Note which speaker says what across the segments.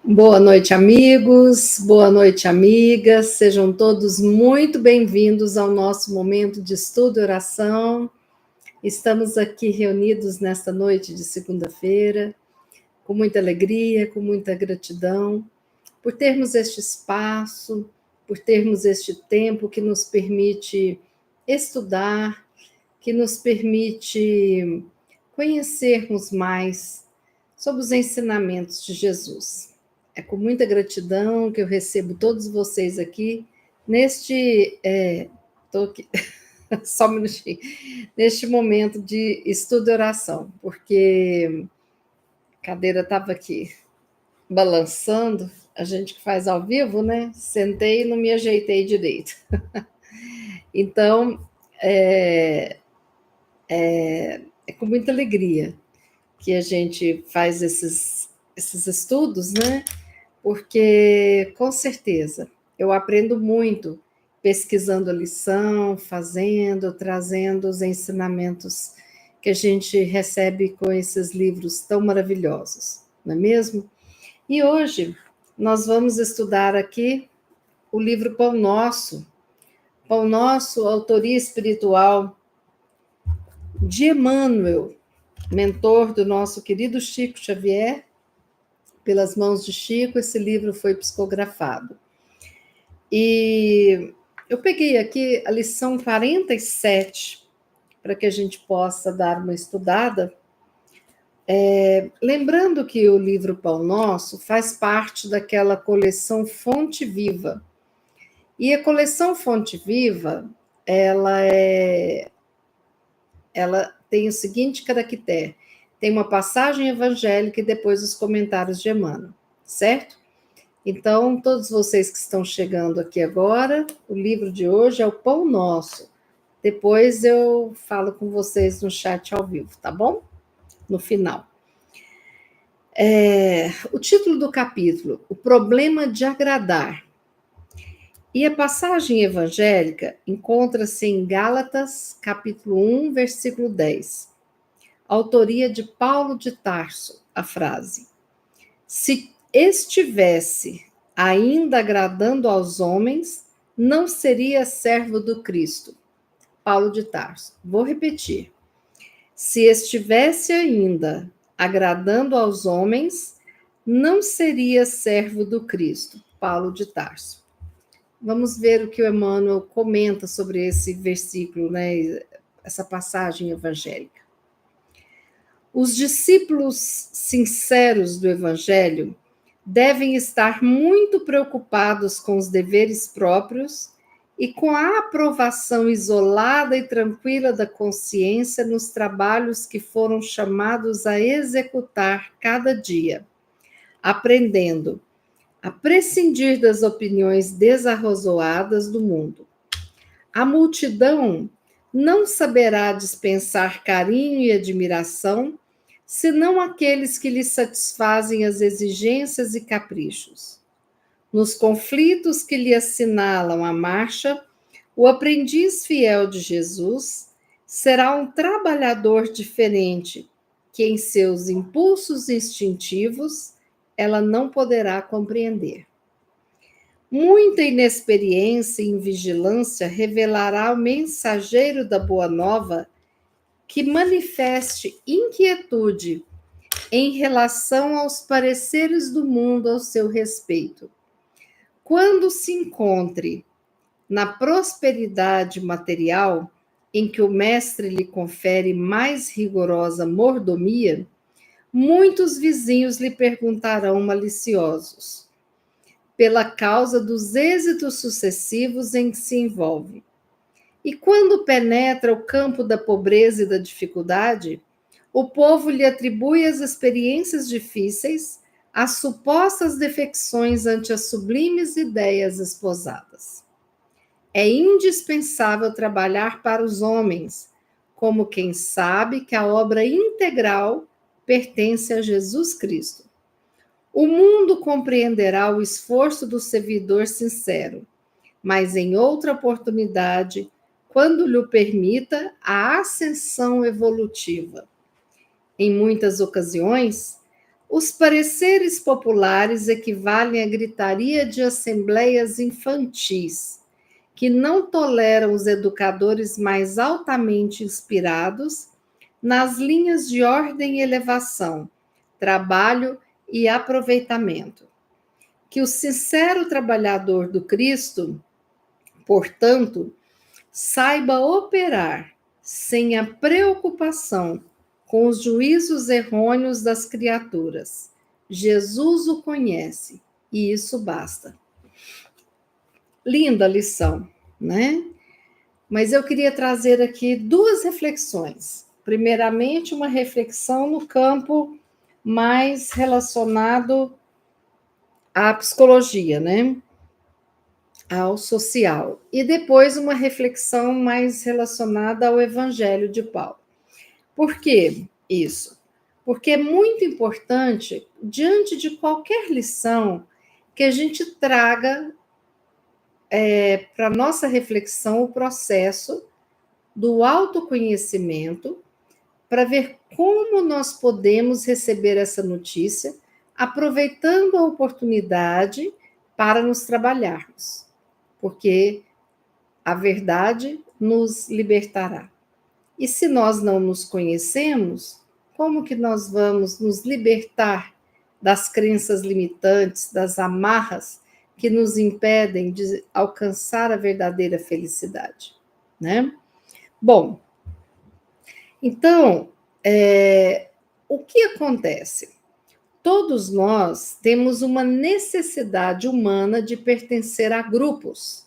Speaker 1: Boa noite, amigos. Boa noite, amigas. Sejam todos muito bem-vindos ao nosso momento de estudo e oração. Estamos aqui reunidos nesta noite de segunda-feira, com muita alegria, com muita gratidão, por termos este espaço, por termos este tempo que nos permite estudar, que nos permite conhecermos mais sobre os ensinamentos de Jesus. É com muita gratidão que eu recebo todos vocês aqui neste. Tô aqui, só um minutinho. Neste momento de estudo e oração, porque a cadeira estava aqui balançando, a gente que faz ao vivo, né? Sentei e não me ajeitei direito. Então, é com muita alegria que a gente faz esses estudos, né? Porque, com certeza, eu aprendo muito pesquisando a lição, fazendo, trazendo os ensinamentos que a gente recebe com esses livros tão maravilhosos, não é mesmo? E hoje nós vamos estudar aqui o livro Pão Nosso, autoria espiritual de Emmanuel, mentor do nosso querido Chico Xavier. Pelas mãos de Chico, esse livro foi psicografado. E eu peguei aqui a lição 47, para que a gente possa dar uma estudada. Lembrando que o livro Pão Nosso faz parte daquela coleção Fonte Viva. E a coleção Fonte Viva, ela tem o seguinte caractere: tem uma passagem evangélica e depois os comentários de Emmanuel, certo? Então, todos vocês que estão chegando aqui agora, o livro de hoje é o Pão Nosso. Depois eu falo com vocês no chat ao vivo, tá bom? No final. O título do capítulo, O Problema de Agradar. E a passagem evangélica encontra-se em Gálatas, capítulo 1, versículo 10. Autoria de Paulo de Tarso, a frase: se estivesse ainda agradando aos homens, não seria servo do Cristo. Paulo de Tarso. Vou repetir. Se estivesse ainda agradando aos homens, não seria servo do Cristo. Paulo de Tarso. Vamos ver o que o Emmanuel comenta sobre esse versículo, né? Essa passagem evangélica. Os discípulos sinceros do Evangelho devem estar muito preocupados com os deveres próprios e com a aprovação isolada e tranquila da consciência nos trabalhos que foram chamados a executar cada dia, aprendendo a prescindir das opiniões desarrazoadas do mundo. A multidão não saberá dispensar carinho e admiração, senão aqueles que lhe satisfazem as exigências e caprichos. Nos conflitos que lhe assinalam a marcha, o aprendiz fiel de Jesus será um trabalhador diferente, que em seus impulsos instintivos ela não poderá compreender. Muita inexperiência e invigilância revelará ao mensageiro da Boa Nova que manifeste inquietude em relação aos pareceres do mundo ao seu respeito. Quando se encontre na prosperidade material, em que o mestre lhe confere mais rigorosa mordomia, muitos vizinhos lhe perguntarão maliciosos pela causa dos êxitos sucessivos em que se envolve. E quando penetra o campo da pobreza e da dificuldade, o povo lhe atribui as experiências difíceis, as supostas defecções ante as sublimes ideias esposadas. É indispensável trabalhar para os homens, como quem sabe que a obra integral pertence a Jesus Cristo. O mundo compreenderá o esforço do servidor sincero, mas em outra oportunidade, quando lhe permita a ascensão evolutiva. Em muitas ocasiões, Os pareceres populares equivalem à gritaria de assembleias infantis, que não toleram os educadores mais altamente inspirados nas linhas de ordem e elevação, trabalho e aproveitamento. Que o sincero trabalhador do Cristo, portanto, saiba operar sem a preocupação com os juízos errôneos das criaturas. Jesus o conhece e isso basta. Linda lição, né? Mas eu queria trazer aqui duas reflexões. Primeiramente, uma reflexão no campo mais relacionado à psicologia, né? Ao social. E depois uma reflexão mais relacionada ao Evangelho de Paulo. Por que isso? Porque é muito importante, diante de qualquer lição, que a gente traga para a nossa reflexão o processo do autoconhecimento, para ver como nós podemos receber essa notícia, aproveitando a oportunidade para nos trabalharmos, porque a verdade nos libertará. E se nós não nos conhecemos, como que nós vamos nos libertar das crenças limitantes, das amarras que nos impedem de alcançar a verdadeira felicidade, né? Bom, então, o que acontece? Todos nós temos uma necessidade humana de pertencer a grupos.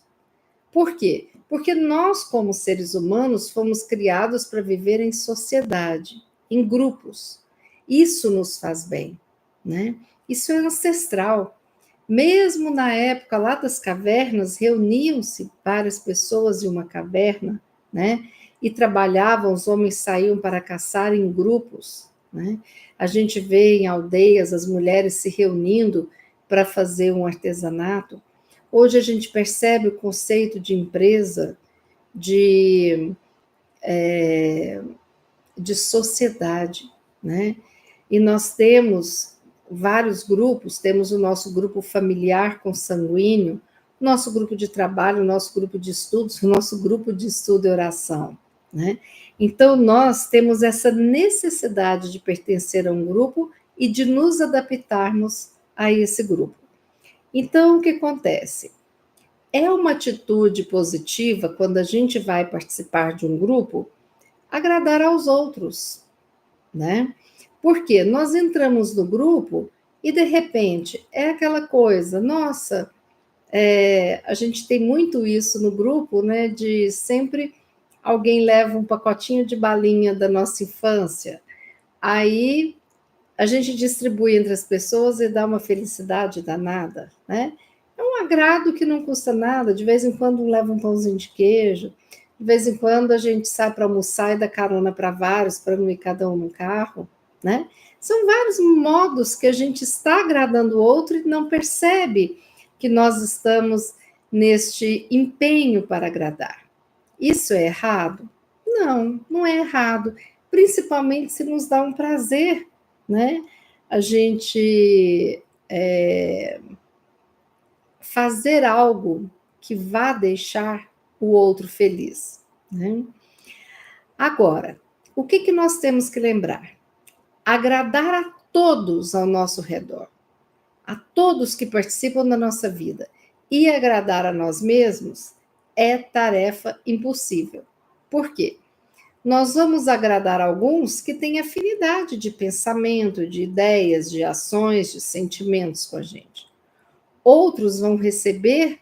Speaker 1: Por quê? Porque nós, como seres humanos, fomos criados para viver em sociedade, em grupos. Isso nos faz bem, né? Isso é ancestral. Mesmo na época lá das cavernas, reuniam-se várias pessoas em uma caverna, né? E trabalhavam, os homens saíam para caçar em grupos, né? A gente vê em aldeias as mulheres se reunindo para fazer um artesanato. Hoje a gente percebe o conceito de empresa, de sociedade, né? E nós temos vários grupos, temos o nosso grupo familiar consanguíneo, nosso grupo de trabalho, nosso grupo de estudos, o nosso grupo de estudo e oração, né? Então, nós temos essa necessidade de pertencer a um grupo e de nos adaptarmos a esse grupo. Então, o que acontece? É uma atitude positiva quando a gente vai participar de um grupo, agradar aos outros, né? Porque nós entramos no grupo e, de repente, é aquela coisa, nossa, a gente tem muito isso no grupo, né? De sempre alguém leva um pacotinho de balinha da nossa infância, aí a gente distribui entre as pessoas e dá uma felicidade danada, né? É um agrado que não custa nada, de vez em quando leva um pãozinho de queijo, de vez em quando a gente sai para almoçar e dá carona para vários, para não ir cada um no carro, né? São vários modos que a gente está agradando o outro e não percebe que nós estamos neste empenho para agradar. Isso é errado? Não, não é errado, principalmente se nos dá um prazer, né? A gente fazer algo que vá deixar o outro feliz, né? Agora, o que nós temos que lembrar? Agradar a todos ao nosso redor, a todos que participam da nossa vida, e agradar a nós mesmos é tarefa impossível. Por quê? Nós vamos agradar alguns que têm afinidade de pensamento, de ideias, de ações, de sentimentos com a gente. Outros vão receber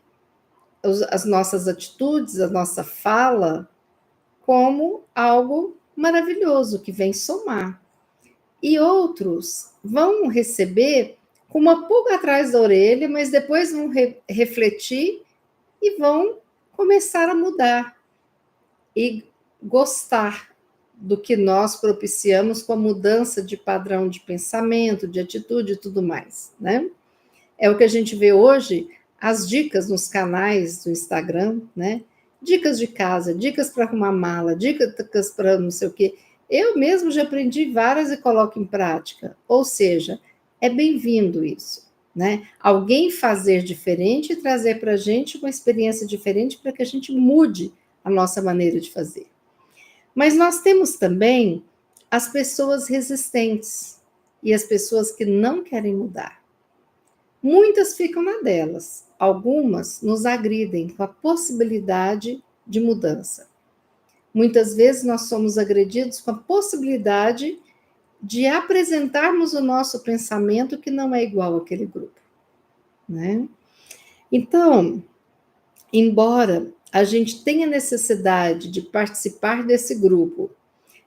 Speaker 1: as nossas atitudes, a nossa fala, como algo maravilhoso que vem somar. E outros vão receber com uma pulga atrás da orelha, mas depois vão refletir e vão começar a mudar e gostar do que nós propiciamos com a mudança de padrão de pensamento, de atitude e tudo mais, né? É o que a gente vê hoje, as dicas nos canais do Instagram, né? Dicas de casa, dicas para arrumar mala, dicas para não sei o quê. Eu mesmo já aprendi várias e coloco em prática. Ou seja, é bem-vindo isso, né? Alguém fazer diferente e trazer para a gente uma experiência diferente para que a gente mude a nossa maneira de fazer. Mas nós temos também as pessoas resistentes e as pessoas que não querem mudar. Muitas ficam na delas, algumas nos agridem com a possibilidade de mudança. Muitas vezes nós somos agredidos com a possibilidade de apresentarmos o nosso pensamento que não é igual àquele grupo, né? Então, embora a gente tenha necessidade de participar desse grupo,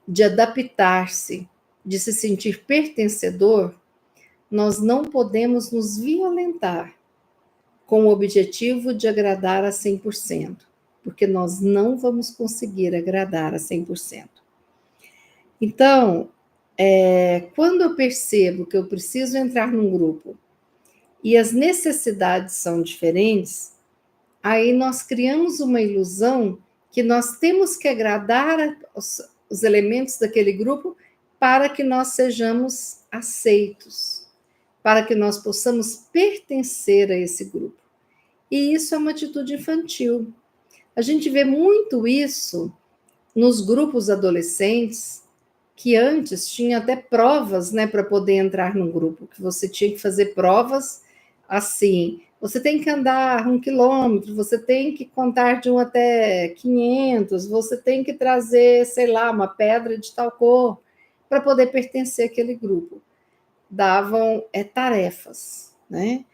Speaker 1: de adaptar-se, de se sentir pertencedor, nós não podemos nos violentar com o objetivo de agradar a 100%, porque nós não vamos conseguir agradar a 100%. Então, quando eu percebo que eu preciso entrar num grupo e as necessidades são diferentes, aí nós criamos uma ilusão que nós temos que agradar os elementos daquele grupo para que nós sejamos aceitos, para que nós possamos pertencer a esse grupo. E isso é uma atitude infantil. A gente vê muito isso nos grupos adolescentes, que antes tinha até provas, né, para poder entrar num grupo, que você tinha que fazer provas assim, você tem que andar 1 quilômetro, você tem que contar de 1 até 500, você tem que trazer, sei lá, uma pedra de tal cor, para poder pertencer àquele grupo. Davam tarefas, né?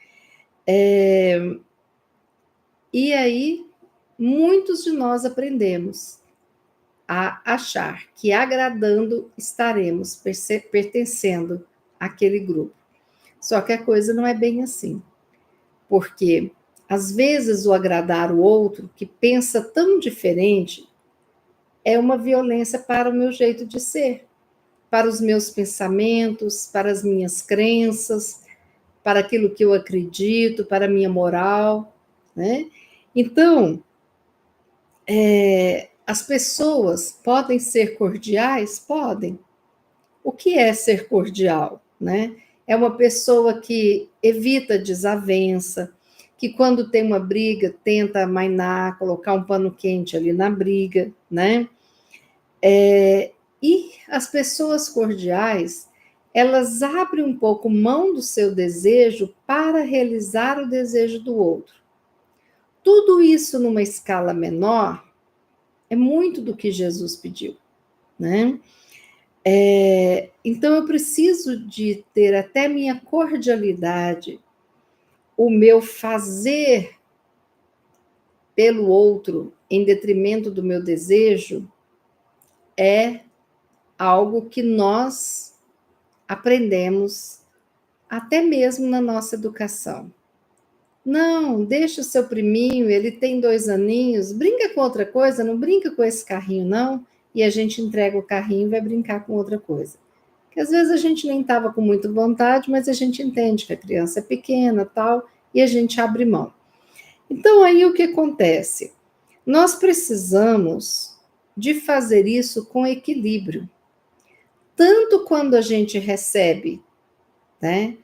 Speaker 1: E aí, muitos de nós aprendemos a achar que agradando estaremos pertencendo àquele grupo. Só que a coisa não é bem assim. Porque, às vezes, o agradar o outro, que pensa tão diferente, é uma violência para o meu jeito de ser, para os meus pensamentos, para as minhas crenças, para aquilo que eu acredito, para a minha moral, né? Então, as pessoas podem ser cordiais? Podem. O que é ser cordial, né? É uma pessoa que evita desavença, que quando tem uma briga tenta amainar, colocar um pano quente ali na briga, né? E as pessoas cordiais, elas abrem um pouco mão do seu desejo para realizar o desejo do outro. Tudo isso numa escala menor é muito do que Jesus pediu, né? Então eu preciso de ter até minha cordialidade, o meu fazer pelo outro em detrimento do meu desejo, é algo que nós aprendemos até mesmo na nossa educação. Não, deixa o seu priminho, ele tem 2 aninhos, brinca com outra coisa, não brinca com esse carrinho, não, e a gente entrega o carrinho e vai brincar com outra coisa. Que às vezes a gente nem estava com muita vontade, mas a gente entende que a criança é pequena, tal, e a gente abre mão. Então aí o que acontece? Nós precisamos de fazer isso com equilíbrio. Tanto quando a gente recebe, né,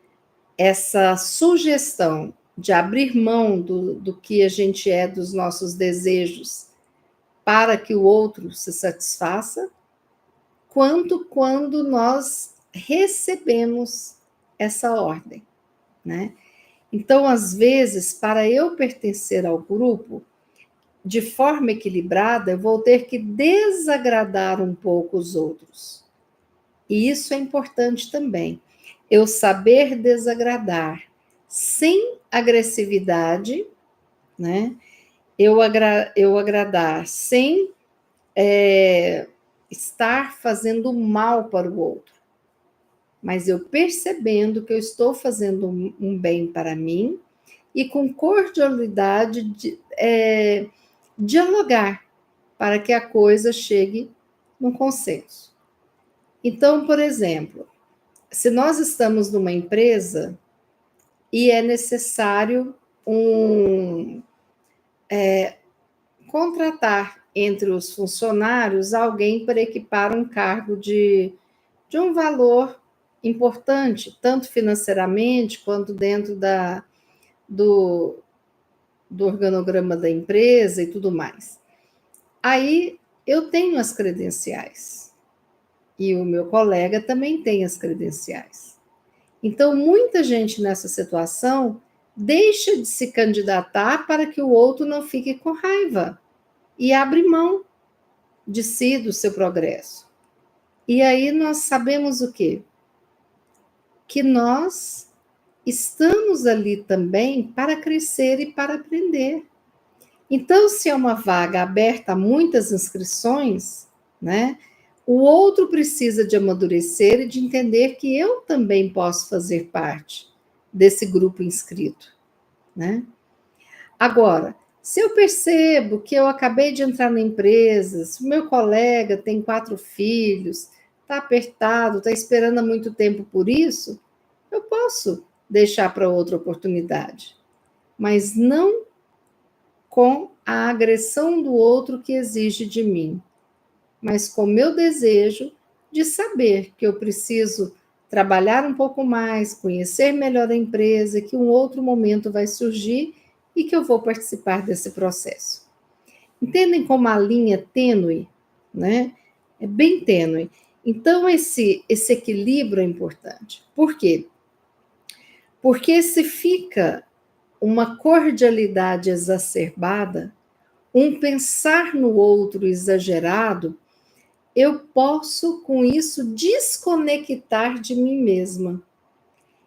Speaker 1: essa sugestão de abrir mão do que a gente é, dos nossos desejos, para que o outro se satisfaça, quanto quando nós recebemos essa ordem, né? Então, às vezes, para eu pertencer ao grupo, de forma equilibrada, eu vou ter que desagradar um pouco os outros. E isso é importante também. Eu saber desagradar sem agressividade, né? Eu agradar sem estar fazendo mal para o outro, mas eu percebendo que eu estou fazendo um bem para mim e com cordialidade dialogar para que a coisa chegue num consenso. Então, por exemplo, se nós estamos numa empresa e é necessário contratar entre os funcionários alguém para equipar um cargo de um valor importante, tanto financeiramente quanto dentro do, do organograma da empresa e tudo mais. Aí eu tenho as credenciais e o meu colega também tem as credenciais. Então, muita gente nessa situação deixa de se candidatar para que o outro não fique com raiva e abre mão de si, do seu progresso. E aí nós sabemos o quê? Que nós estamos ali também para crescer e para aprender. Então, se é uma vaga aberta a muitas inscrições, né, o outro precisa de amadurecer e de entender que eu também posso fazer parte desse grupo inscrito, né? Agora, se eu percebo que eu acabei de entrar na empresa, se o meu colega tem 4 filhos, está apertado, está esperando há muito tempo por isso, eu posso deixar para outra oportunidade, mas não com a agressão do outro que exige de mim, mas com o meu desejo de saber que eu preciso trabalhar um pouco mais, conhecer melhor a empresa, que um outro momento vai surgir e que eu vou participar desse processo. Entendem como a linha é tênue, né? É bem tênue. Então, esse equilíbrio é importante. Por quê? Porque se fica uma cordialidade exacerbada, um pensar no outro exagerado, eu posso, com isso, desconectar de mim mesma.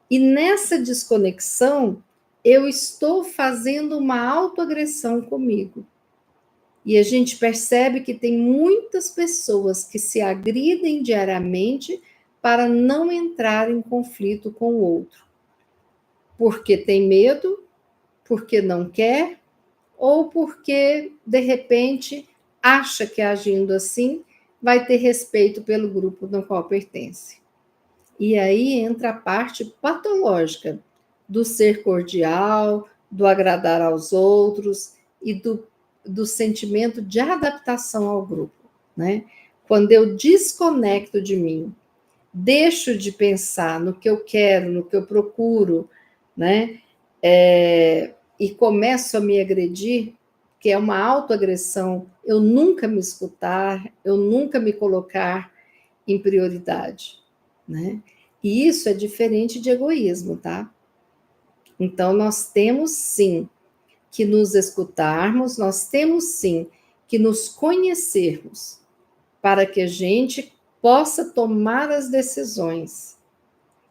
Speaker 1: E nessa desconexão, eu estou fazendo uma autoagressão comigo. E a gente percebe que tem muitas pessoas que se agridem diariamente para não entrar em conflito com o outro. Porque tem medo, porque não quer, ou porque, de repente, acha que agindo assim vai ter respeito pelo grupo no qual pertence. E aí entra a parte patológica do ser cordial, do agradar aos outros e do sentimento de adaptação ao grupo, né? Quando eu desconecto de mim, deixo de pensar no que eu quero, no que eu procuro, né? E começo a me agredir, que é uma autoagressão, eu nunca me escutar, eu nunca me colocar em prioridade, né? E isso é diferente de egoísmo, tá? Então, nós temos sim que nos escutarmos, nós temos sim que nos conhecermos, para que a gente possa tomar as decisões,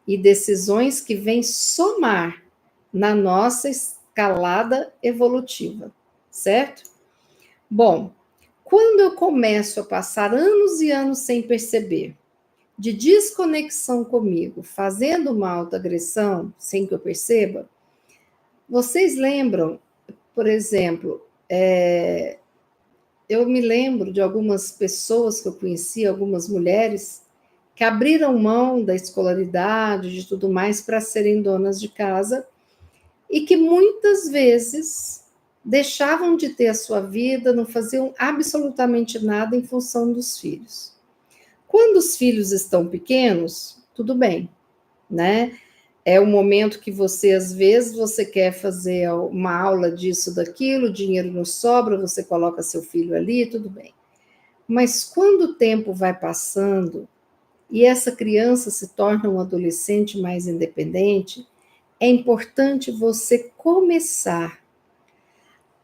Speaker 1: e decisões que vêm somar na nossa escalada evolutiva, certo? Bom, quando eu começo a passar anos e anos sem perceber, de desconexão comigo, fazendo uma autoagressão, sem que eu perceba, vocês lembram, por exemplo, eu me lembro de algumas pessoas que eu conheci, algumas mulheres, que abriram mão da escolaridade, de tudo mais, para serem donas de casa, e que muitas vezes deixavam de ter a sua vida, não faziam absolutamente nada em função dos filhos. Quando os filhos estão pequenos, tudo bem, né? É o momento que você, às vezes, você quer fazer uma aula disso, daquilo, o dinheiro não sobra, você coloca seu filho ali, tudo bem. Mas quando o tempo vai passando e essa criança se torna um adolescente mais independente, é importante você começar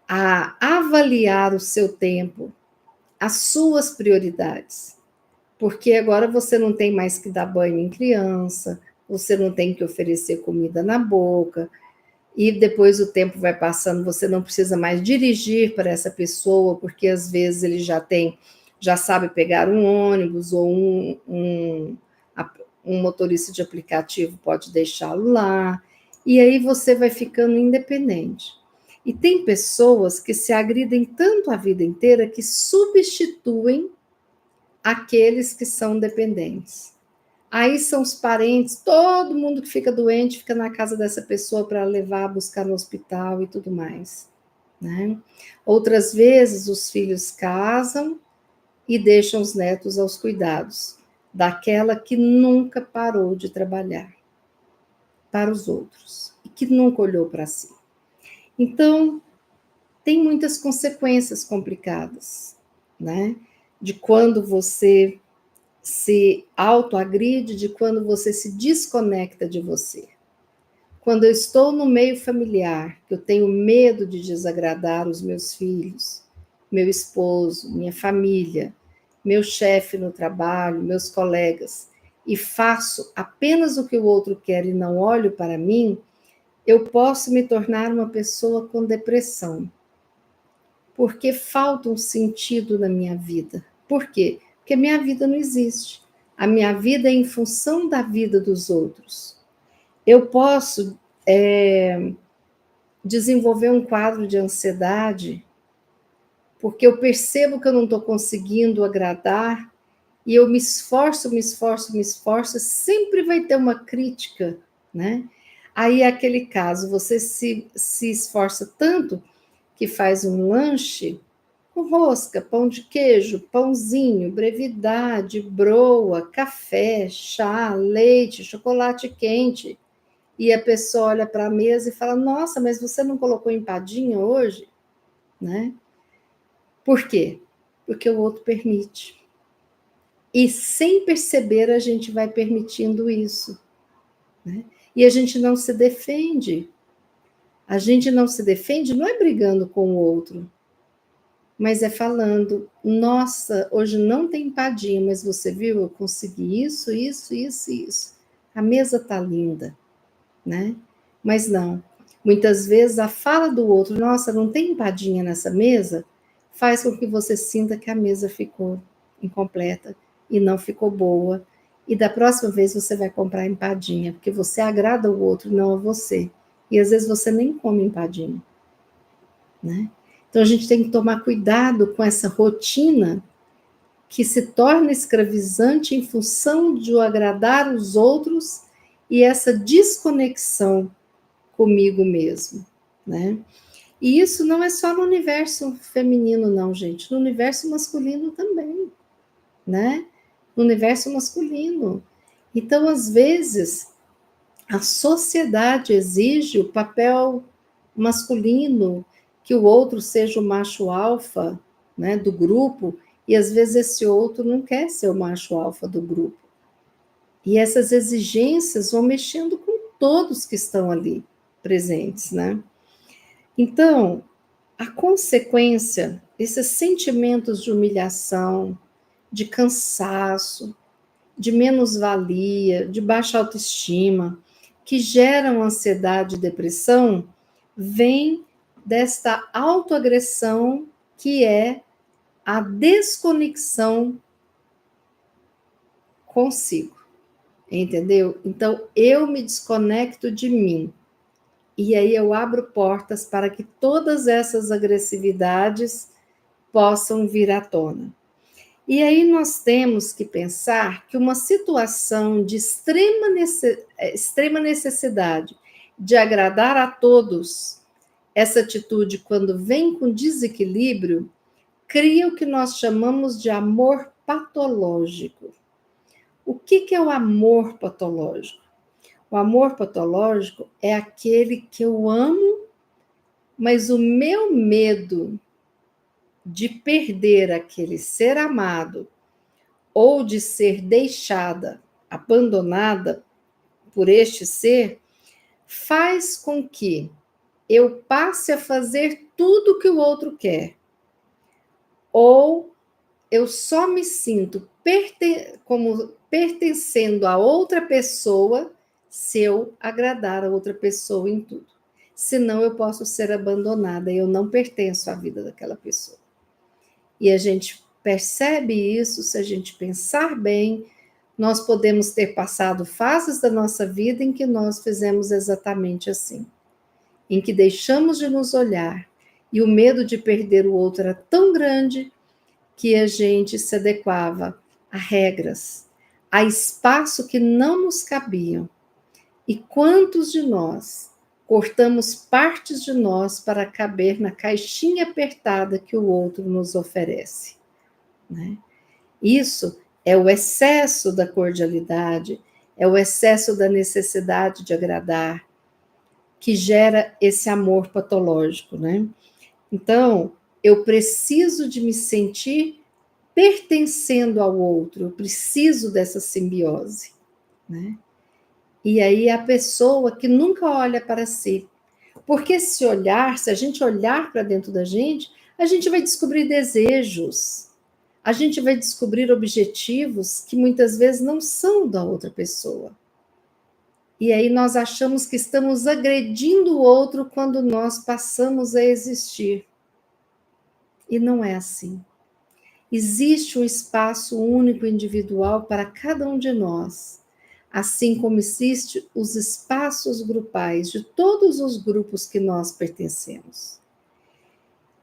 Speaker 1: a avaliar o seu tempo, as suas prioridades. Porque agora você não tem mais que dar banho em criança, você não tem que oferecer comida na boca, e depois o tempo vai passando, você não precisa mais dirigir para essa pessoa, porque às vezes ele já sabe pegar um ônibus ou um motorista de aplicativo pode deixá-lo lá, e aí você vai ficando independente. E tem pessoas que se agridem tanto a vida inteira que substituem aqueles que são dependentes. Aí são os parentes, todo mundo que fica doente fica na casa dessa pessoa para levar, buscar no hospital e tudo mais, né? Outras vezes os filhos casam e deixam os netos aos cuidados. daquela que nunca parou de trabalhar para os outros e que nunca olhou para si. Então, tem muitas consequências complicadas, né? De quando você se autoagride, de quando você se desconecta de você. Quando eu estou no meio familiar, que eu tenho medo de desagradar os meus filhos, meu esposo, minha família, meu chefe no trabalho, meus colegas, e faço apenas o que o outro quer e não olho para mim, eu posso me tornar uma pessoa com depressão. Porque falta um sentido na minha vida. Por quê? Porque minha vida não existe. A minha vida é em função da vida dos outros. Eu posso desenvolver um quadro de ansiedade porque eu percebo que eu não estou conseguindo agradar e eu me esforço, me esforço, me esforço, sempre vai ter uma crítica, né? Aí é aquele caso, você se esforça tanto que faz um lanche com rosca, pão de queijo, pãozinho, brevidade, broa, café, chá, leite, chocolate quente. E a pessoa olha para a mesa e fala: Nossa, mas você não colocou empadinha hoje? Né? Por quê? Porque o outro permite. E sem perceber, a gente vai permitindo isso. Né? E a gente não se defende. A gente não se defende não é brigando com o outro, mas é falando: nossa, hoje não tem empadinha, mas você viu, eu consegui isso, isso, isso, isso. A mesa tá linda, né? Mas não. Muitas vezes a fala do outro, nossa, não tem empadinha nessa mesa, faz com que você sinta que a mesa ficou incompleta e não ficou boa. E da próxima vez você vai comprar empadinha, porque você agrada o outro, não a você. E às vezes você nem come empadinha, né? Então a gente tem que tomar cuidado com essa rotina que se torna escravizante em função de agradar os outros e essa desconexão comigo mesmo, né? E isso não é só no universo feminino, não, gente. No universo masculino também, né? No universo masculino. Então, às vezes, a sociedade exige o papel masculino, que o outro seja o macho alfa, né, do grupo, e às vezes esse outro não quer ser o macho alfa do grupo. E essas exigências vão mexendo com todos que estão ali presentes, né? Então, a consequência, esses sentimentos de humilhação, de cansaço, de menos-valia, de baixa autoestima, que geram ansiedade e depressão, vem desta autoagressão que é a desconexão consigo, entendeu? Então, eu me desconecto de mim, e aí eu abro portas para que todas essas agressividades possam vir à tona. E aí nós temos que pensar que uma situação de extrema necessidade de agradar a todos, essa atitude, quando vem com desequilíbrio, cria o que nós chamamos de amor patológico. O que é o amor patológico? O amor patológico é aquele que eu amo, mas o meu medo de perder aquele ser amado ou de ser deixada, abandonada por este ser, faz com que eu passe a fazer tudo que o outro quer. Ou eu só me sinto como pertencendo a outra pessoa se eu agradar a outra pessoa em tudo. Senão eu posso ser abandonada e eu não pertenço à vida daquela pessoa. E a gente percebe isso, se a gente pensar bem, nós podemos ter passado fases da nossa vida em que nós fizemos exatamente assim, em que deixamos de nos olhar e o medo de perder o outro era tão grande que a gente se adequava a regras, a espaço que não nos cabiam. E quantos de nós cortamos partes de nós para caber na caixinha apertada que o outro nos oferece, né? Isso É o excesso da cordialidade, é o excesso da necessidade de agradar, que gera esse amor patológico, né? Então, eu preciso de me sentir pertencendo ao outro, eu preciso dessa simbiose, né? E aí a pessoa que nunca olha para si, porque se a gente olhar para dentro da gente, a gente vai descobrir desejos, a gente vai descobrir objetivos que muitas vezes não são da outra pessoa. E aí nós achamos que estamos agredindo o outro quando nós passamos a existir. E não é assim. Existe um espaço único individual para cada um de nós, assim como existe os espaços grupais de todos os grupos que nós pertencemos.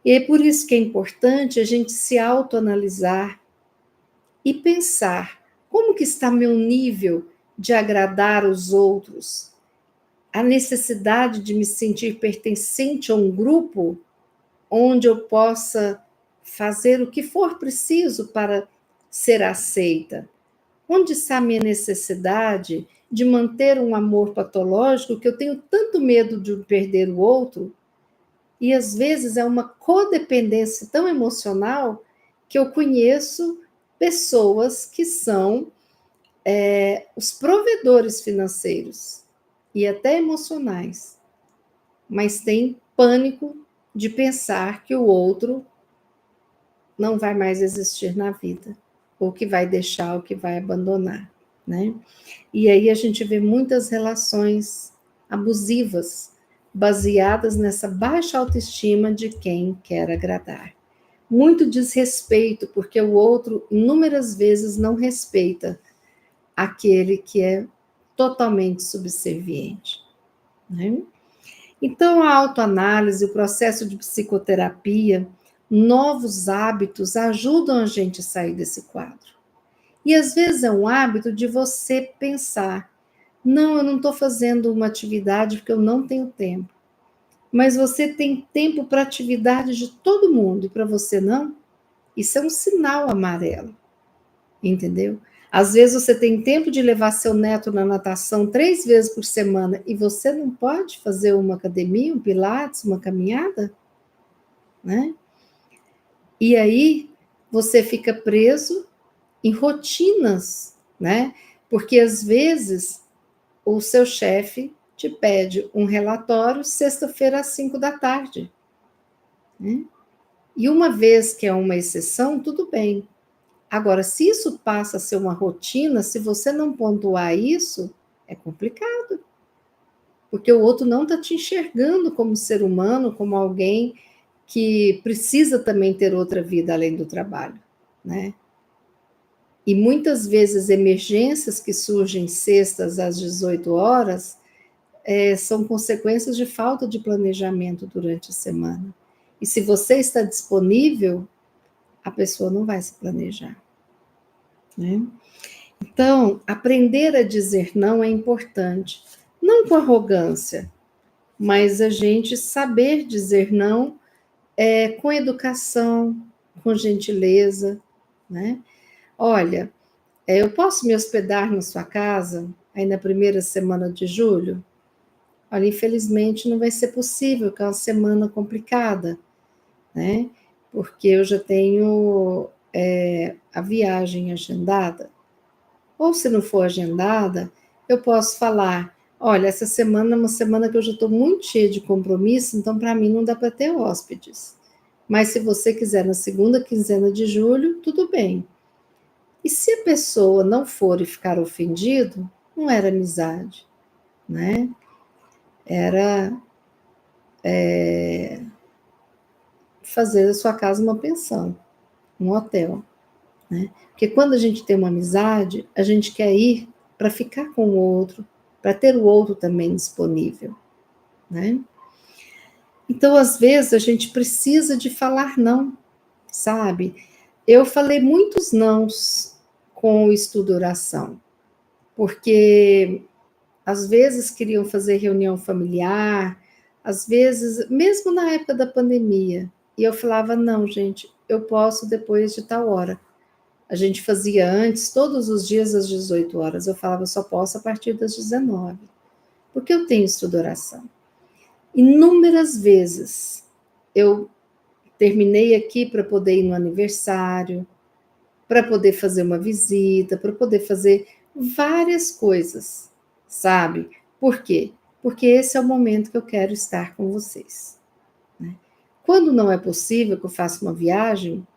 Speaker 1: E é por isso que é importante a gente se autoanalisar e pensar como que está meu nível de agradar os outros, a necessidade de me sentir pertencente a um grupo onde eu possa fazer o que for preciso para ser aceita. Onde está a minha necessidade de manter um amor patológico que eu tenho tanto medo de perder o outro? E às vezes é uma codependência tão emocional que eu conheço pessoas que são os provedores financeiros e até emocionais, mas têm pânico de pensar que o outro não vai mais existir na vida, ou que vai deixar, ou que vai abandonar, né? E aí a gente vê muitas relações abusivas, baseadas nessa baixa autoestima de quem quer agradar. Muito desrespeito, porque o outro inúmeras vezes não respeita aquele que é totalmente subserviente, né? Então, a autoanálise, o processo de psicoterapia, novos hábitos ajudam a gente a sair desse quadro. E às vezes é um hábito de você pensar: não, eu não estou fazendo uma atividade porque eu não tenho tempo. Mas você tem tempo para atividade de todo mundo e para você não? Isso é um sinal amarelo, entendeu? Às vezes você tem tempo de levar seu neto na natação 3 vezes por semana e você não pode fazer uma academia, um pilates, uma caminhada, né? E aí você fica preso em rotinas, né? Porque às vezes o seu chefe te pede um relatório sexta-feira às 5 da tarde, né? E uma vez que é uma exceção, tudo bem. Agora, se isso passa a ser uma rotina, se você não pontuar isso, é complicado. Porque o outro não está te enxergando como ser humano, como alguém que precisa também ter outra vida além do trabalho, né? E muitas vezes emergências que surgem sextas às 18 horas são consequências de falta de planejamento durante a semana. E se você está disponível, a pessoa não vai se planejar, né? Então, aprender a dizer não é importante, não com arrogância, mas a gente saber dizer não com educação, com gentileza, né? Olha, eu posso me hospedar na sua casa aí na primeira semana de julho? Olha, infelizmente não vai ser possível, que é uma semana complicada, né? Porque eu já tenho a viagem agendada. Ou se não for agendada, eu posso falar: olha, essa semana é uma semana que eu já estou muito cheia de compromisso, então para mim não dá para ter hóspedes. Mas se você quiser na segunda quinzena de julho, tudo bem. E se a pessoa não for e ficar ofendido, não era amizade, né? Era fazer da sua casa uma pensão, um hotel, né? Porque quando a gente tem uma amizade, a gente quer ir para ficar com o outro, para ter o outro também disponível, né? Então, às vezes, a gente precisa de falar não, sabe? Eu falei muitos nãos com o estudo oração, porque às vezes queriam fazer reunião familiar, às vezes, mesmo na época da pandemia, e eu falava: não, gente, eu posso depois de tal hora. A gente fazia antes, todos os dias às 18 horas. Eu falava, eu só posso a partir das 19, porque eu tenho estudo de oração. Inúmeras vezes eu terminei aqui para poder ir no aniversário, para poder fazer uma visita, para poder fazer várias coisas, sabe? Por quê? Porque esse é o momento que eu quero estar com vocês. Né? Quando não é possível que eu faça uma viagem,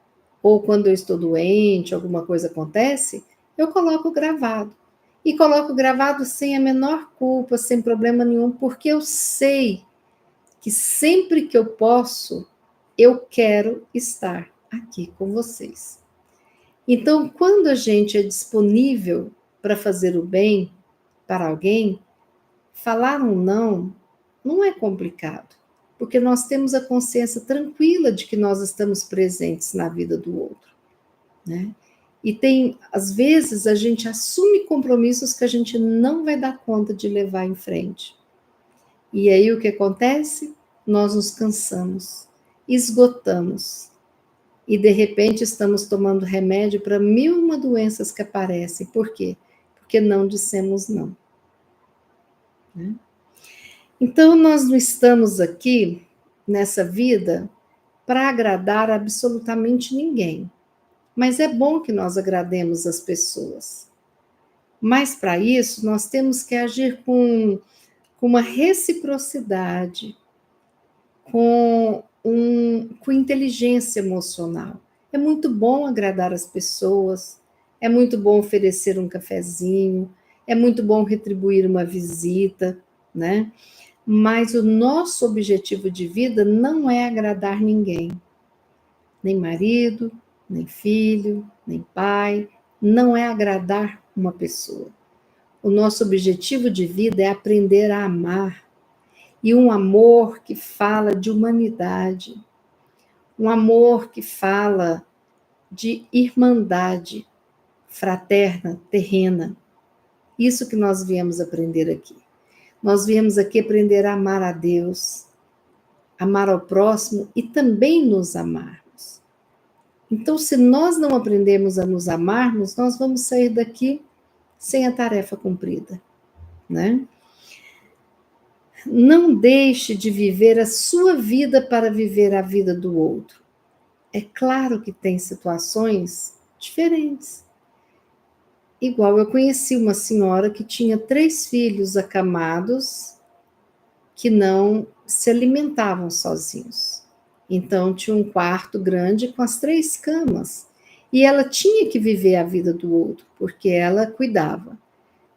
Speaker 1: ou quando eu estou doente, alguma coisa acontece, eu coloco gravado. E coloco gravado sem a menor culpa, sem problema nenhum, porque eu sei que sempre que eu posso, eu quero estar aqui com vocês. Então, quando a gente é disponível para fazer o bem para alguém, falar um não não é complicado, porque nós temos a consciência tranquila de que nós estamos presentes na vida do outro, né? E tem, às vezes, a gente assume compromissos que a gente não vai dar conta de levar em frente. E aí o que acontece? Nós nos cansamos, esgotamos. E de repente estamos tomando remédio para 1001 doenças que aparecem. Por quê? Porque não dissemos não. Né? Então nós não estamos aqui nessa vida para agradar absolutamente ninguém. Mas é bom que nós agrademos as pessoas. Mas para isso nós temos que agir com uma reciprocidade, com inteligência emocional. É muito bom agradar as pessoas, é muito bom oferecer um cafezinho, é muito bom retribuir uma visita, né? Mas o nosso objetivo de vida não é agradar ninguém, nem marido, nem filho, nem pai, não é agradar uma pessoa. O nosso objetivo de vida é aprender a amar, e um amor que fala de humanidade, um amor que fala de irmandade fraterna, terrena. Isso que nós viemos aprender aqui. Nós viemos aqui aprender a amar a Deus, amar ao próximo e também nos amarmos. Então, se nós não aprendermos a nos amarmos, nós vamos sair daqui sem a tarefa cumprida, né? Não deixe de viver a sua vida para viver a vida do outro. É claro que tem situações diferentes. Igual eu conheci uma senhora que tinha 3 filhos acamados que não se alimentavam sozinhos. Então tinha um quarto grande com as 3 camas. E ela tinha que viver a vida do outro, porque ela cuidava.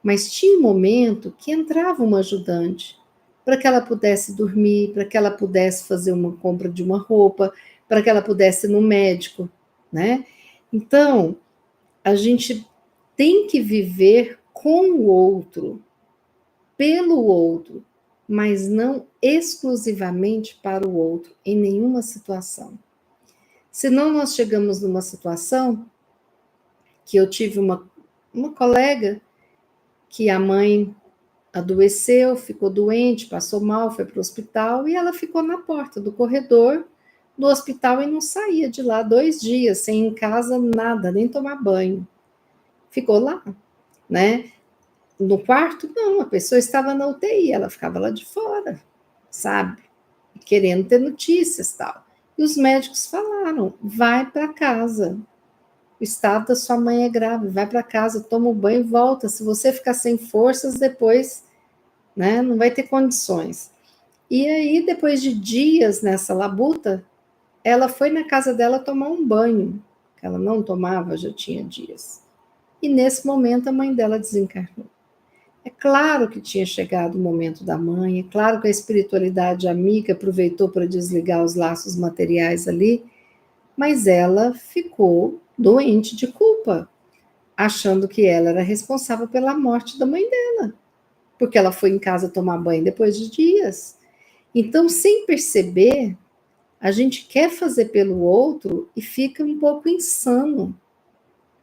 Speaker 1: Mas tinha um momento que entrava uma ajudante para que ela pudesse dormir, para que ela pudesse fazer uma compra de uma roupa, para que ela pudesse ir no médico, né? Então, a gente tem que viver com o outro, pelo outro, mas não exclusivamente para o outro, em nenhuma situação. Senão, nós chegamos numa situação que eu tive uma colega que a mãe adoeceu, ficou doente, passou mal, foi para o hospital e ela ficou na porta do corredor do hospital e não saía de lá 2 dias, sem ir em casa nada, nem tomar banho. Ficou lá, né? No quarto, não, a pessoa estava na UTI, ela ficava lá de fora, sabe? Querendo ter notícias e tal. E os médicos falaram: vai para casa. O estado da sua mãe é grave, vai para casa, toma um banho e volta. Se você ficar sem forças, depois, né, não vai ter condições. E aí, depois de dias nessa labuta, ela foi na casa dela tomar um banho, que ela não tomava já tinha dias. E nesse momento a mãe dela desencarnou. É claro que tinha chegado o momento da mãe, é claro que a espiritualidade amiga aproveitou para desligar os laços materiais ali, mas ela ficou doente de culpa, achando que ela era responsável pela morte da mãe dela, porque ela foi em casa tomar banho depois de dias. Então, sem perceber, a gente quer fazer pelo outro e fica um pouco insano.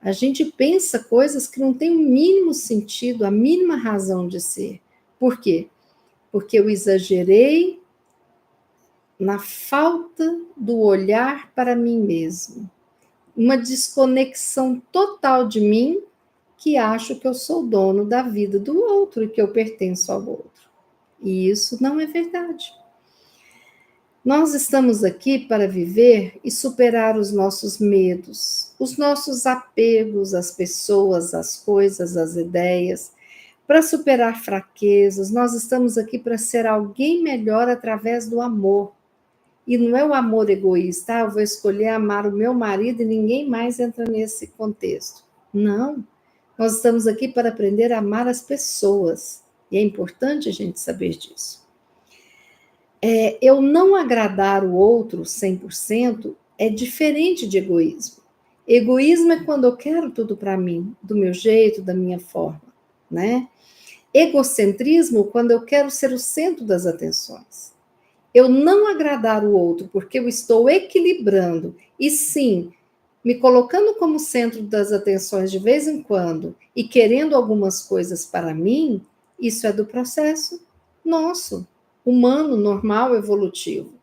Speaker 1: A gente pensa coisas que não têm o mínimo sentido, a mínima razão de ser. Por quê? Porque eu exagerei na falta do olhar para mim mesmo. uma desconexão total de mim, que acho que eu sou dono da vida do outro e que eu pertenço ao outro. E isso não é verdade. Nós estamos aqui para viver e superar os nossos medos, os nossos apegos às pessoas, às coisas, às ideias, para superar fraquezas. Nós estamos aqui para ser alguém melhor através do amor. E não é o amor egoísta, eu vou escolher amar o meu marido e ninguém mais entra nesse contexto. Não. Nós estamos aqui para aprender a amar as pessoas. E é importante a gente saber disso. Eu não agradar o outro 100% é diferente de egoísmo. Egoísmo é quando eu quero tudo para mim, do meu jeito, da minha forma, né? Egocentrismo, quando eu quero ser o centro das atenções. Eu não agradar o outro porque eu estou equilibrando e sim, me colocando como centro das atenções de vez em quando e querendo algumas coisas para mim, isso é do processo nosso, humano, normal, evolutivo.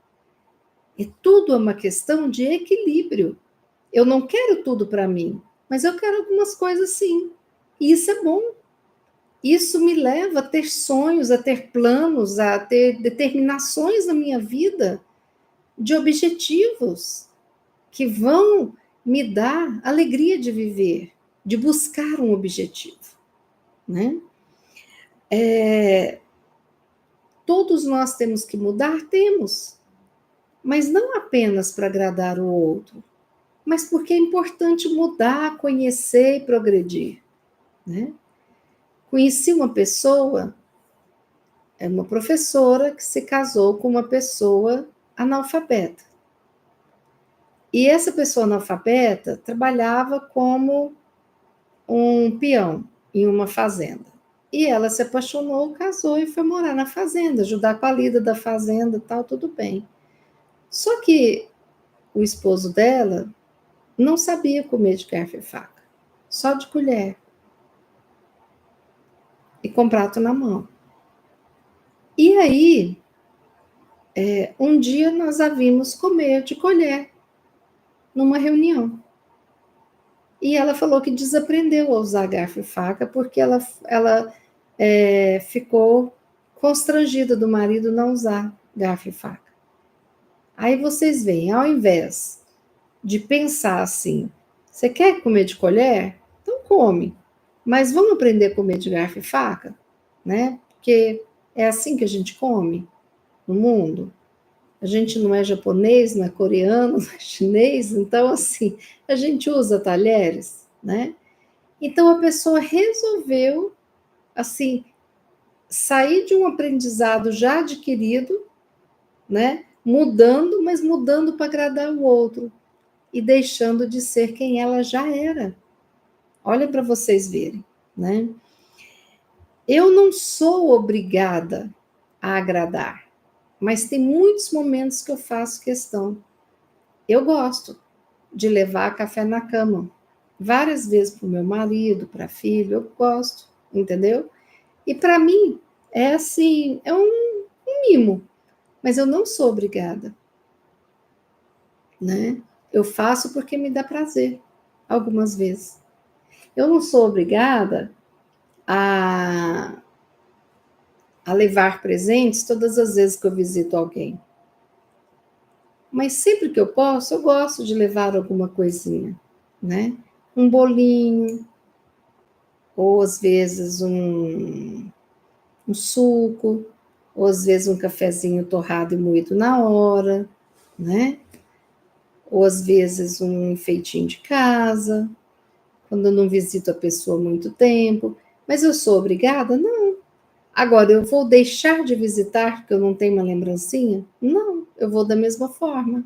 Speaker 1: E tudo é uma questão de equilíbrio. Eu não quero tudo para mim, mas eu quero algumas coisas sim. E isso é bom. Isso me leva a ter sonhos, a ter planos, a ter determinações na minha vida de objetivos que vão me dar alegria de viver, de buscar um objetivo, né? Todos nós temos que mudar? Temos, mas não apenas para agradar o outro, mas porque é importante mudar, conhecer e progredir, né? Conheci uma pessoa, uma professora que se casou com uma pessoa analfabeta. E essa pessoa analfabeta trabalhava como um peão em uma fazenda. E ela se apaixonou, casou e foi morar na fazenda, ajudar com a lida da fazenda e tal, tudo bem. Só que o esposo dela não sabia comer de garfo e faca, só de colher e com prato na mão. E aí, um dia nós a vimos comer de colher, numa reunião. E ela falou que desaprendeu a usar garfo e faca porque ela ficou constrangida do marido não usar garfo e faca. Aí vocês veem, ao invés de pensar assim, você quer comer de colher? Então come. Mas vamos aprender a comer de garfo e faca, né? Porque é assim que a gente come no mundo. A gente não é japonês, não é coreano, não é chinês, então assim, a gente usa talheres, né? Então a pessoa resolveu assim sair de um aprendizado já adquirido, né? Mudando, mas mudando para agradar o outro e deixando de ser quem ela já era. Olha para vocês verem, né? Eu não sou obrigada a agradar, mas tem muitos momentos que eu faço questão. Eu gosto de levar café na cama, várias vezes para o meu marido, para filho, eu gosto, entendeu? E para mim é assim, é um mimo, mas eu não sou obrigada, né? Eu faço porque me dá prazer, algumas vezes. Eu não sou obrigada a, a levar presentes todas as vezes que eu visito alguém. Mas sempre que eu posso, eu gosto de levar alguma coisinha, né? Um bolinho, ou às vezes um suco, ou às vezes um cafezinho torrado e moído na hora, né? Ou às vezes um enfeitinho de casa, quando eu não visito a pessoa há muito tempo. Mas eu sou obrigada? Não. Agora, eu vou deixar de visitar porque eu não tenho uma lembrancinha? Não, eu vou da mesma forma,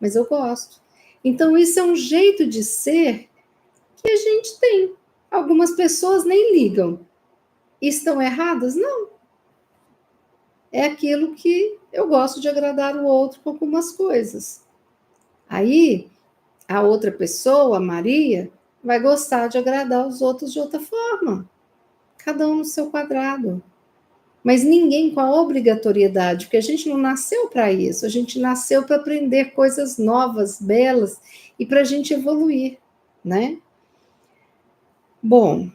Speaker 1: mas eu gosto. Então, isso é um jeito de ser que a gente tem. Algumas pessoas nem ligam. Estão erradas? Não. É aquilo que eu gosto de agradar o outro com algumas coisas. Aí, a outra pessoa, a Maria, vai gostar de agradar os outros de outra forma. Cada um no seu quadrado. Mas ninguém com a obrigatoriedade, porque a gente não nasceu para isso, a gente nasceu para aprender coisas novas, belas, e para a gente evoluir, né? Bom,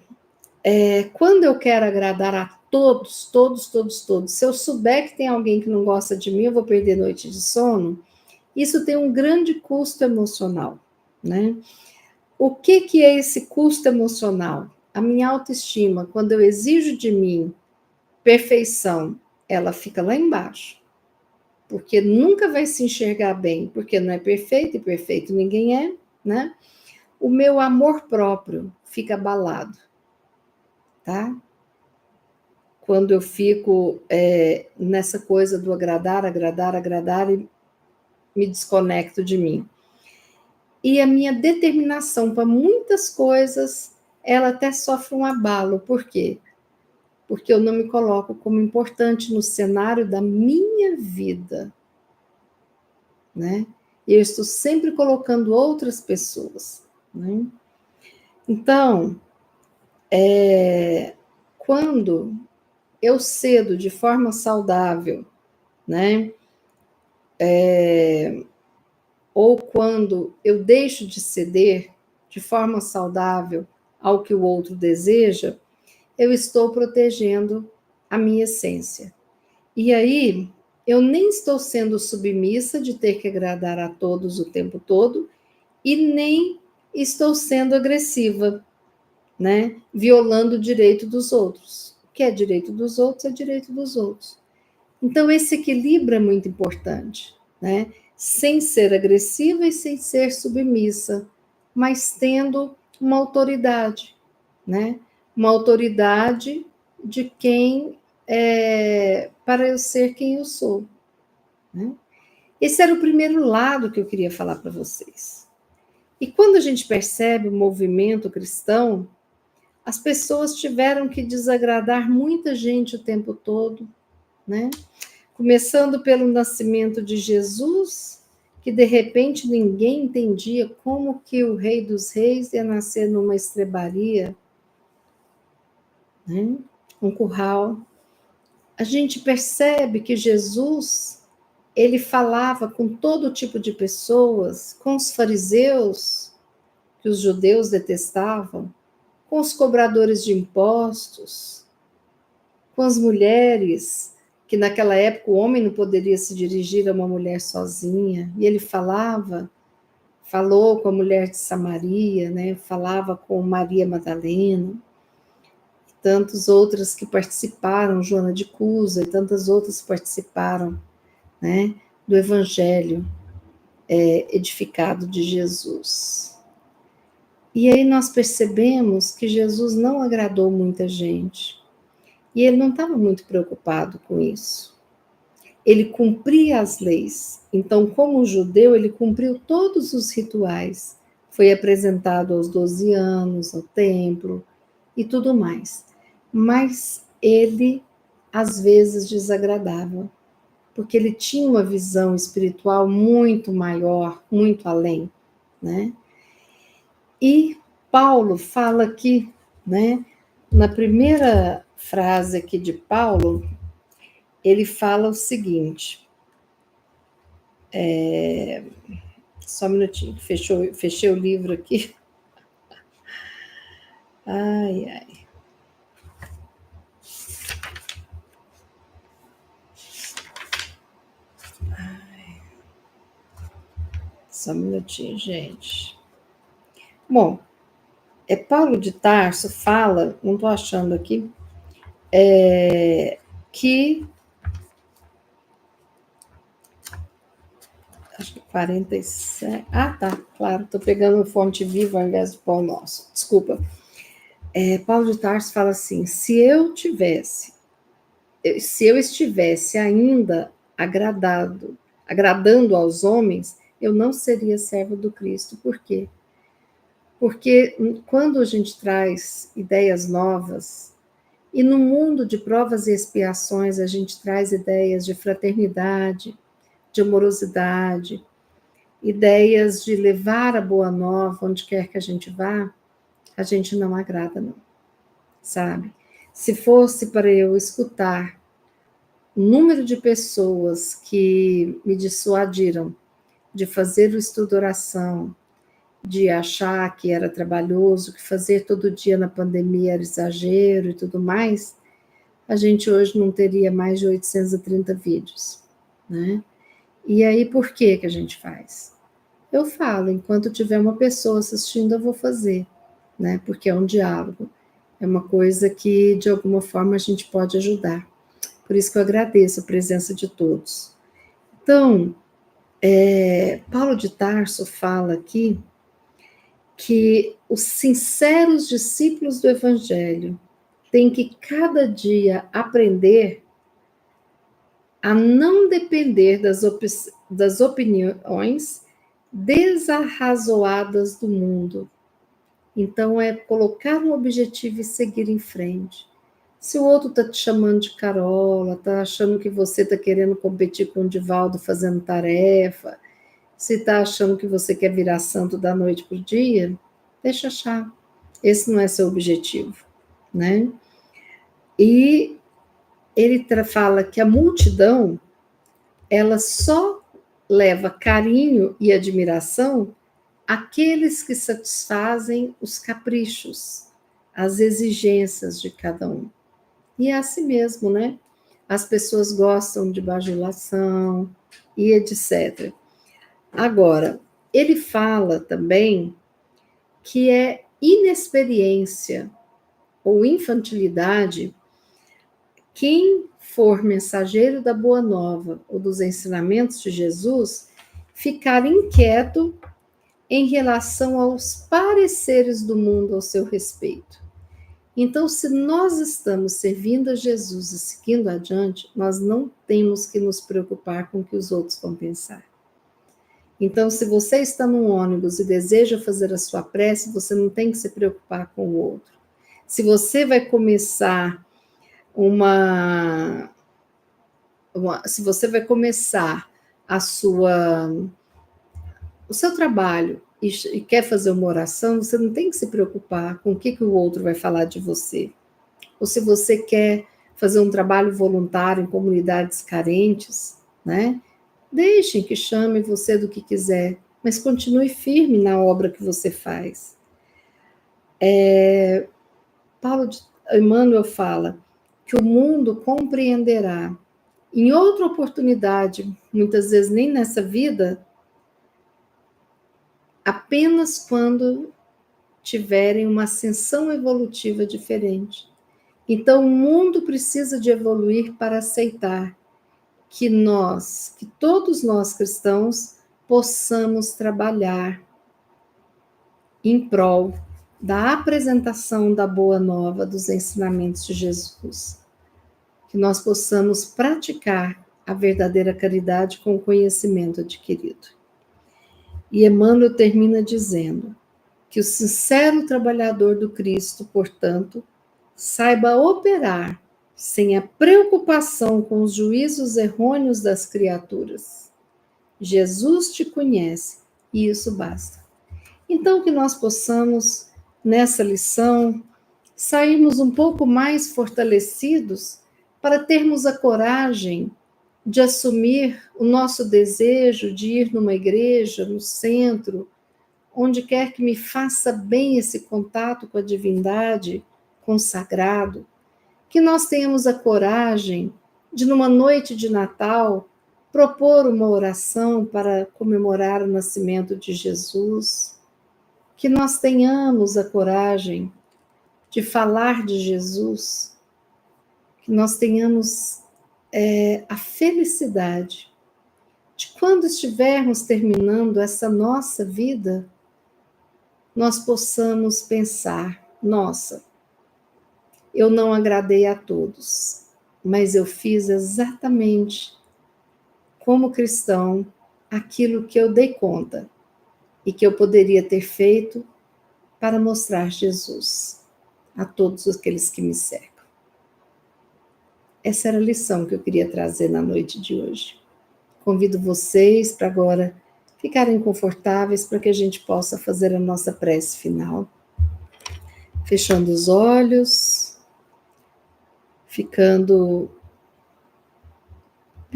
Speaker 1: quando eu quero agradar a todos, todos, todos, todos, se eu souber que tem alguém que não gosta de mim, eu vou perder noite de sono, isso tem um grande custo emocional, né? O que é esse custo emocional? A minha autoestima, quando eu exijo de mim perfeição, ela fica lá embaixo, porque nunca vai se enxergar bem, porque não é perfeito, e perfeito ninguém é, né? O meu amor próprio fica abalado, tá? Quando eu fico nessa coisa do agradar, agradar, agradar e me desconecto de mim. E a minha determinação para muitas coisas, ela até sofre um abalo. Por quê? Porque eu não me coloco como importante no cenário da minha vida, né? Eu estou sempre colocando outras pessoas, né? Então, quando eu cedo de forma saudável, né? Ou quando eu deixo de ceder de forma saudável ao que o outro deseja, eu estou protegendo a minha essência. E aí, eu nem estou sendo submissa de ter que agradar a todos o tempo todo, e nem estou sendo agressiva, né? Violando o direito dos outros. O que é direito dos outros é direito dos outros. Então, esse equilíbrio é muito importante, né? Sem ser agressiva e sem ser submissa, mas tendo uma autoridade, né? Uma autoridade de quem para eu ser quem eu sou, né? Esse era o primeiro lado que eu queria falar para vocês. E quando a gente percebe o movimento cristão, as pessoas tiveram que desagradar muita gente o tempo todo, né? Começando pelo nascimento de Jesus, que de repente ninguém entendia como que o Rei dos Reis ia nascer numa estrebaria, né? Um curral. A gente percebe que Jesus, ele falava com todo tipo de pessoas, com os fariseus, que os judeus detestavam, com os cobradores de impostos, com as mulheres, que naquela época o homem não poderia se dirigir a uma mulher sozinha, e ele falou com a mulher de Samaria, né? Falava com Maria Madalena, tantas outras que participaram, Joana de Cusa e tantas outras que participaram, né, do evangelho edificado de Jesus. E aí nós percebemos que Jesus não agradou muita gente, e ele não estava muito preocupado com isso. Ele cumpria as leis. Então, como judeu, ele cumpriu todos os rituais. Foi apresentado aos 12 anos, ao templo e tudo mais. Mas ele, às vezes, desagradava, porque ele tinha uma visão espiritual muito maior, muito além, né? E Paulo fala aqui, né, na primeira frase aqui de Paulo, ele fala o seguinte, só um minutinho, fechei o livro aqui. Ai, ai. Só um minutinho, gente. Bom, Paulo de Tarso fala, não estou achando aqui, que acho que 47. Ah, tá, claro, estou pegando fonte viva ao invés do pão nosso. Desculpa. Paulo de Tarso fala assim: se eu estivesse ainda agradando aos homens, eu não seria servo do Cristo. Por quê? Porque quando a gente traz ideias novas, e no mundo de provas e expiações a gente traz ideias de fraternidade, de amorosidade, ideias de levar a boa nova onde quer que a gente não agrada, não, sabe? Se fosse para eu escutar o número de pessoas que me dissuadiram de fazer o estudo oração, de achar que era trabalhoso, que fazer todo dia na pandemia era exagero e tudo mais, a gente hoje não teria mais de 830 vídeos, né? E aí, por que a gente faz? Eu falo, enquanto tiver uma pessoa assistindo, eu vou fazer, né? Porque é um diálogo, é uma coisa que, de alguma forma, a gente pode ajudar. Por isso que eu agradeço a presença de todos. Então, Paulo de Tarso fala aqui que os sinceros discípulos do Evangelho têm que cada dia aprender a não depender das opiniões desarrazoadas do mundo. Então, é colocar um objetivo e seguir em frente. Se o outro está te chamando de carola, está achando que você está querendo competir com o Divaldo fazendo tarefa, se está achando que você quer virar santo da noite para o dia, deixa achar. Esse não é seu objetivo, né? E ele fala que a multidão, ela só leva carinho e admiração àqueles que satisfazem os caprichos, as exigências de cada um. E é assim mesmo, né? As pessoas gostam de bajulação e etc. Agora, ele fala também que é inexperiência ou infantilidade quem for mensageiro da Boa Nova ou dos ensinamentos de Jesus ficar inquieto em relação aos pareceres do mundo ao seu respeito. Então, se nós estamos servindo a Jesus e seguindo adiante, nós não temos que nos preocupar com o que os outros vão pensar. Então, se você está num ônibus e deseja fazer a sua prece, você não tem que se preocupar com o outro. Se você vai começar se você vai começar o seu trabalho e quer fazer uma oração, você não tem que se preocupar com o que o outro vai falar de você. Ou se você quer fazer um trabalho voluntário em comunidades carentes, né? Deixem que chame você do que quiser, mas continue firme na obra que você faz. Emmanuel fala que o mundo compreenderá em outra oportunidade, muitas vezes nem nessa vida, apenas quando tiverem uma ascensão evolutiva diferente. Então, o mundo precisa de evoluir para aceitar que todos nós cristãos, possamos trabalhar em prol da apresentação da Boa Nova dos ensinamentos de Jesus. Que nós possamos praticar a verdadeira caridade com o conhecimento adquirido. E Emmanuel termina dizendo que o sincero trabalhador do Cristo, portanto, saiba operar sem a preocupação com os juízos errôneos das criaturas. Jesus te conhece e isso basta. Então, que nós possamos, nessa lição, sairmos um pouco mais fortalecidos para termos a coragem de assumir o nosso desejo de ir numa igreja, no centro, onde quer que me faça bem esse contato com a divindade, com o sagrado, que nós tenhamos a coragem de, numa noite de Natal, propor uma oração para comemorar o nascimento de Jesus, que nós tenhamos a coragem de falar de Jesus, que nós tenhamos a felicidade de, quando estivermos terminando essa nossa vida, nós possamos pensar: nossa, eu não agradei a todos, mas eu fiz exatamente, como cristão, aquilo que eu dei conta e que eu poderia ter feito para mostrar Jesus a todos aqueles que me cercam. Essa era a lição que eu queria trazer na noite de hoje. Convido vocês para agora ficarem confortáveis para que a gente possa fazer a nossa prece final. Fechando os olhos, ficando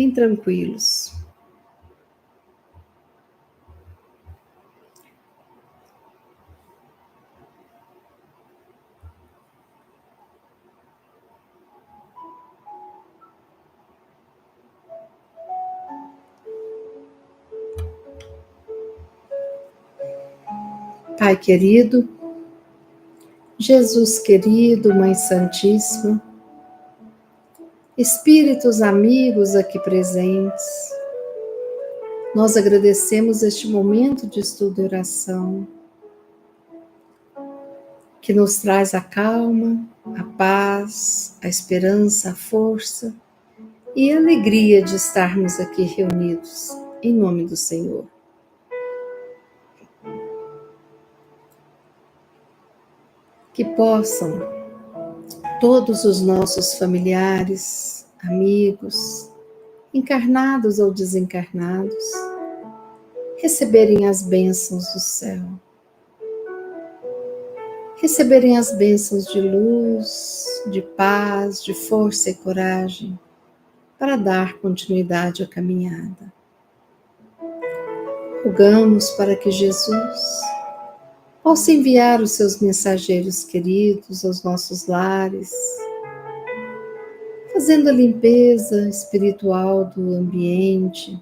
Speaker 1: bem tranquilos. Pai querido, Jesus querido, Mãe Santíssima, Espíritos amigos aqui presentes, nós agradecemos este momento de estudo e oração, que nos traz a calma, a paz, a esperança, a força e a alegria de estarmos aqui reunidos, em nome do Senhor. Que possam todos os nossos familiares, amigos, encarnados ou desencarnados, receberem as bênçãos do céu, receberem as bênçãos de luz, de paz, de força e coragem, para dar continuidade à caminhada. Rogamos para que Jesus possa enviar os seus mensageiros queridos aos nossos lares, fazendo a limpeza espiritual do ambiente,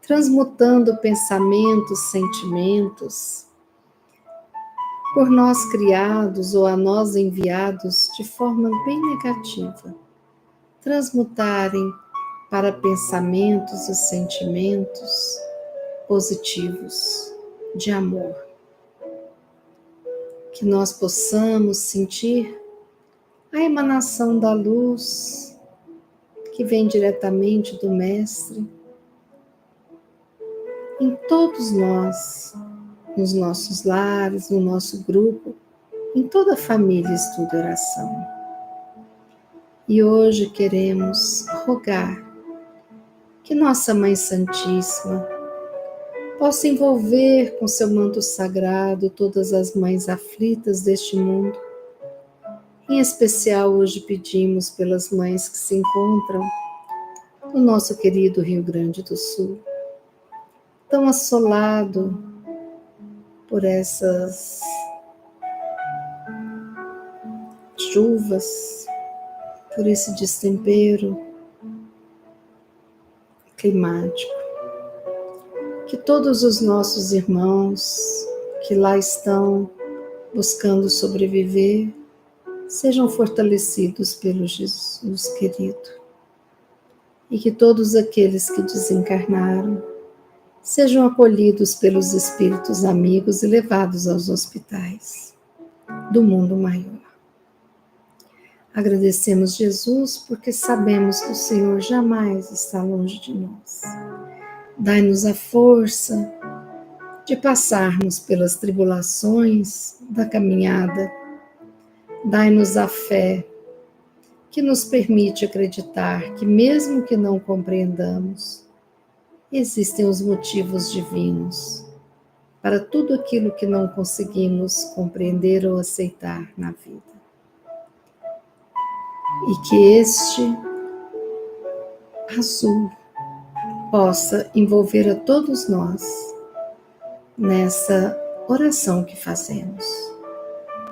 Speaker 1: transmutando pensamentos, sentimentos, por nós criados ou a nós enviados de forma bem negativa, transmutarem para pensamentos e sentimentos positivos de amor. Que nós possamos sentir a emanação da luz que vem diretamente do Mestre em todos nós, nos nossos lares, no nosso grupo, em toda a família Estudo e Oração. E hoje queremos rogar que Nossa Mãe Santíssima possa envolver com seu manto sagrado todas as mães aflitas deste mundo. Em especial, hoje pedimos pelas mães que se encontram no nosso querido Rio Grande do Sul, tão assolado por essas chuvas, por esse destempero climático. Que todos os nossos irmãos que lá estão buscando sobreviver sejam fortalecidos pelo Jesus querido. E que todos aqueles que desencarnaram sejam acolhidos pelos espíritos amigos e levados aos hospitais do mundo maior. Agradecemos, Jesus, porque sabemos que o Senhor jamais está longe de nós. Dai-nos a força de passarmos pelas tribulações da caminhada. Dai-nos a fé que nos permite acreditar que, mesmo que não compreendamos, existem os motivos divinos para tudo aquilo que não conseguimos compreender ou aceitar na vida. E que este azul possa envolver a todos nós nessa oração que fazemos,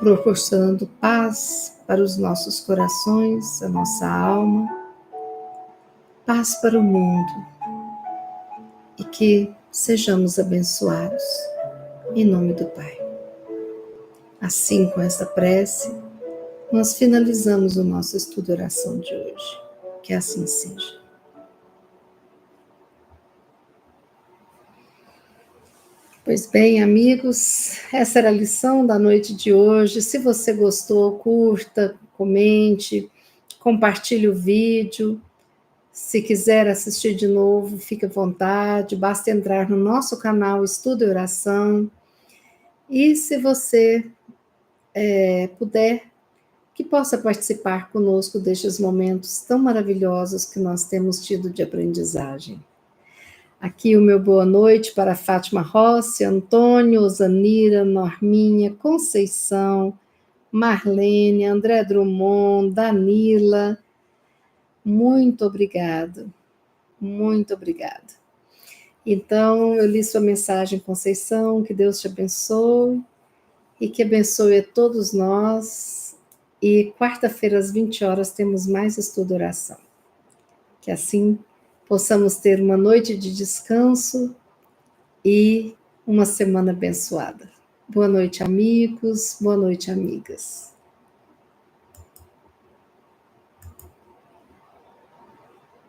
Speaker 1: proporcionando paz para os nossos corações, a nossa alma, paz para o mundo, e que sejamos abençoados em nome do Pai. Assim, com essa prece, nós finalizamos o nosso estudo e oração de hoje. Que assim seja. Pois bem, amigos, essa era a lição da noite de hoje. Se você gostou, curta, comente, compartilhe o vídeo. Se quiser assistir de novo, fique à vontade, basta entrar no nosso canal Estudo e Oração. E se você puder, que possa participar conosco destes momentos tão maravilhosos que nós temos tido de aprendizagem. Aqui o meu boa noite para Fátima Rossi, Antônio, Osanira, Norminha, Conceição, Marlene, André Drummond, Danila. Muito obrigado. Muito obrigada. Então, eu li sua mensagem, Conceição, que Deus te abençoe e que abençoe a todos nós. E quarta-feira, às 20 horas, temos mais estudo oração. Que assim possamos ter uma noite de descanso e uma semana abençoada. Boa noite, amigos. Boa noite, amigas.